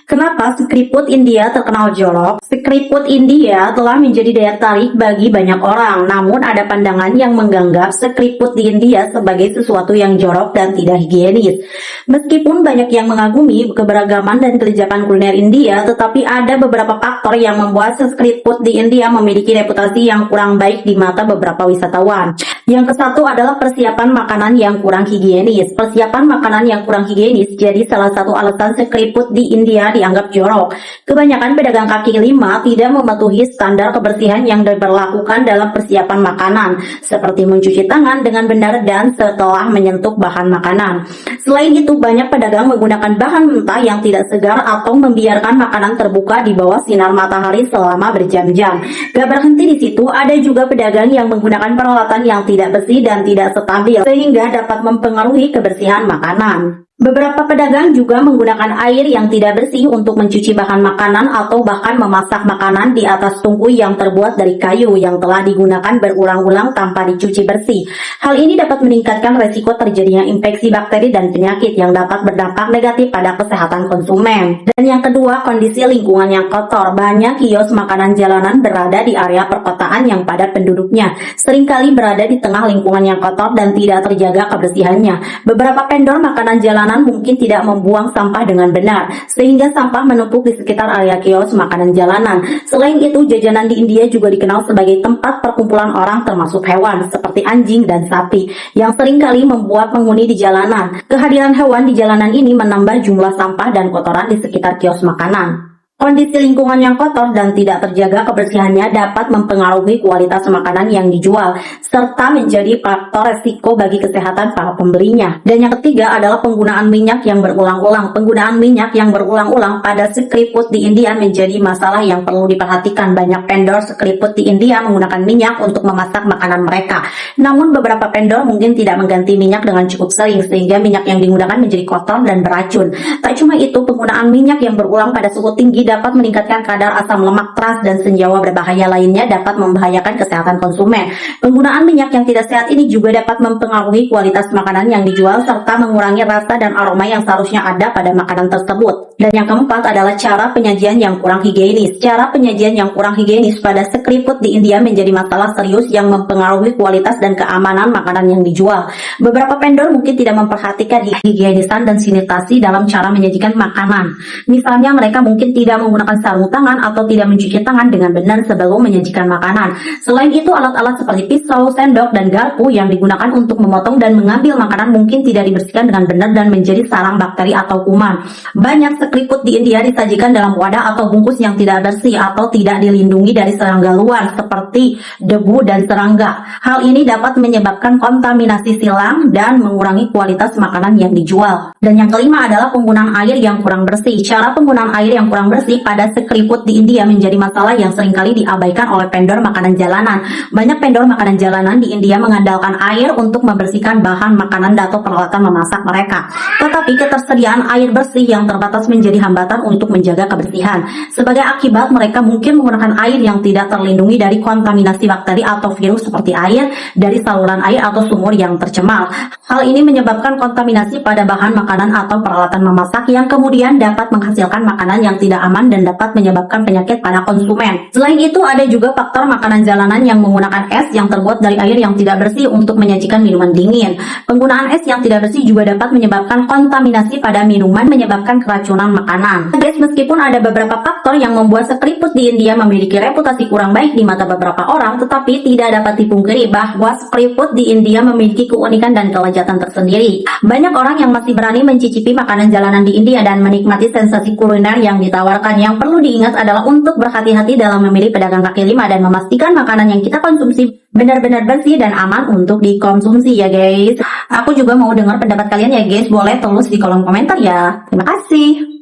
Kenapa street food India terkenal jorok? Street food India telah menjadi daya tarik bagi banyak orang, namun ada pandangan yang menganggap street food di India sebagai sesuatu yang jorok dan tidak higienis. Meskipun banyak yang mengagumi keberagaman dan kelezakan kuliner India, tetapi ada beberapa faktor yang membuat street food di India memiliki reputasi yang kurang baik di mata beberapa wisatawan. Yang kesatu adalah persiapan makanan yang kurang higienis. Persiapan makanan yang kurang higienis jadi salah satu alasan street food di India dianggap jorok. Kebanyakan pedagang kaki lima tidak mematuhi standar kebersihan yang diberlakukan dalam persiapan makanan, seperti mencuci tangan dengan benar dan setelah menyentuh bahan makanan. Selain itu, banyak pedagang menggunakan bahan mentah yang tidak segar atau membiarkan makanan terbuka di bawah sinar matahari selama berjam-jam. Gak berhenti di situ, ada juga pedagang yang menggunakan peralatan yang tidak bersih dan tidak stabil, sehingga dapat mempengaruhi kebersihan makanan. Beberapa pedagang juga menggunakan air yang tidak bersih untuk mencuci bahan makanan atau bahkan memasak makanan di atas tungku yang terbuat dari kayu yang telah digunakan berulang-ulang tanpa dicuci bersih. Hal ini dapat meningkatkan resiko terjadinya infeksi bakteri dan penyakit yang dapat berdampak negatif pada kesehatan konsumen. Dan yang kedua, kondisi lingkungan yang kotor. Banyak kios makanan jalanan berada di area perkotaan yang padat penduduknya, seringkali berada di tengah lingkungan yang kotor dan tidak terjaga kebersihannya. Beberapa vendor makanan jalanan mungkin tidak membuang sampah dengan benar, sehingga sampah menumpuk di sekitar area kios makanan jalanan. Selain itu, jajanan di India juga dikenal sebagai tempat perkumpulan orang termasuk hewan, seperti anjing dan sapi, yang seringkali membuat penghuni di jalanan. Kehadiran hewan di jalanan ini menambah jumlah sampah dan kotoran di sekitar kios makanan. Kondisi lingkungan yang kotor dan tidak terjaga kebersihannya dapat mempengaruhi kualitas makanan yang dijual, serta menjadi faktor resiko bagi kesehatan para pembelinya. Dan yang ketiga adalah penggunaan minyak yang berulang-ulang. Penggunaan minyak yang berulang-ulang pada street food di India menjadi masalah yang perlu diperhatikan. Banyak vendor street food di India menggunakan minyak untuk memasak makanan mereka. Namun beberapa vendor mungkin tidak mengganti minyak dengan cukup sering, sehingga minyak yang digunakan menjadi kotor dan beracun. Tak cuma itu, penggunaan minyak yang berulang pada suhu tinggi dapat meningkatkan kadar asam lemak trans dan senyawa berbahaya lainnya dapat membahayakan kesehatan konsumen. Penggunaan minyak yang tidak sehat ini juga dapat mempengaruhi kualitas makanan yang dijual serta mengurangi rasa dan aroma yang seharusnya ada pada makanan tersebut. Dan yang keempat adalah cara penyajian yang kurang higienis. Cara penyajian yang kurang higienis pada street food di India menjadi masalah serius yang mempengaruhi kualitas dan keamanan makanan yang dijual. Beberapa vendor mungkin tidak memperhatikan higienisan dan sanitasi dalam cara menyajikan makanan. Misalnya, mereka mungkin tidak menggunakan sarung tangan atau tidak mencuci tangan dengan benar sebelum menyajikan makanan. Selain itu, alat-alat seperti pisau, sendok, dan garpu yang digunakan untuk memotong dan mengambil makanan mungkin tidak dibersihkan dengan benar dan menjadi sarang bakteri atau kuman. Banyak street food di India disajikan dalam wadah atau bungkus yang tidak bersih atau tidak dilindungi dari serangga luar seperti debu dan serangga. Hal ini dapat menyebabkan kontaminasi silang dan mengurangi kualitas makanan yang dijual. Dan yang kelima adalah penggunaan air yang kurang bersih. Cara penggunaan air yang kurang bersih pada street food di India menjadi masalah yang seringkali diabaikan oleh vendor makanan jalanan. Banyak vendor makanan jalanan di India mengandalkan air untuk membersihkan bahan makanan atau peralatan memasak mereka. Tetapi ketersediaan air bersih yang terbatas menjadi hambatan untuk menjaga kebersihan. Sebagai akibat, mereka mungkin menggunakan air yang tidak terlindungi dari kontaminasi bakteri atau virus seperti air dari saluran air atau sumur yang tercemar. Hal ini menyebabkan kontaminasi pada bahan makanan atau peralatan memasak yang kemudian dapat menghasilkan makanan yang tidak aman dan dapat menyebabkan penyakit pada konsumen. Selain itu, ada juga faktor makanan jalanan yang menggunakan es yang terbuat dari air yang tidak bersih untuk menyajikan minuman dingin. Penggunaan es yang tidak bersih juga dapat menyebabkan kontaminasi pada minuman, menyebabkan keracunan makanan. Guys, meskipun ada beberapa faktor yang membuat street food di India memiliki reputasi kurang baik di mata beberapa orang, tetapi tidak dapat dipungkiri bahwa street food di India memiliki keunikan dan kelezatan tersendiri. Banyak orang yang masih berani mencicipi makanan jalanan di India dan menikmati sensasi kuliner yang ditawarkan. Yang perlu diingat adalah untuk berhati-hati dalam memilih pedagang kaki lima dan memastikan makanan yang kita konsumsi benar-benar bersih dan aman untuk dikonsumsi ya guys. Aku juga mau dengar pendapat kalian ya guys, boleh tulis di kolom komentar ya. Terima kasih.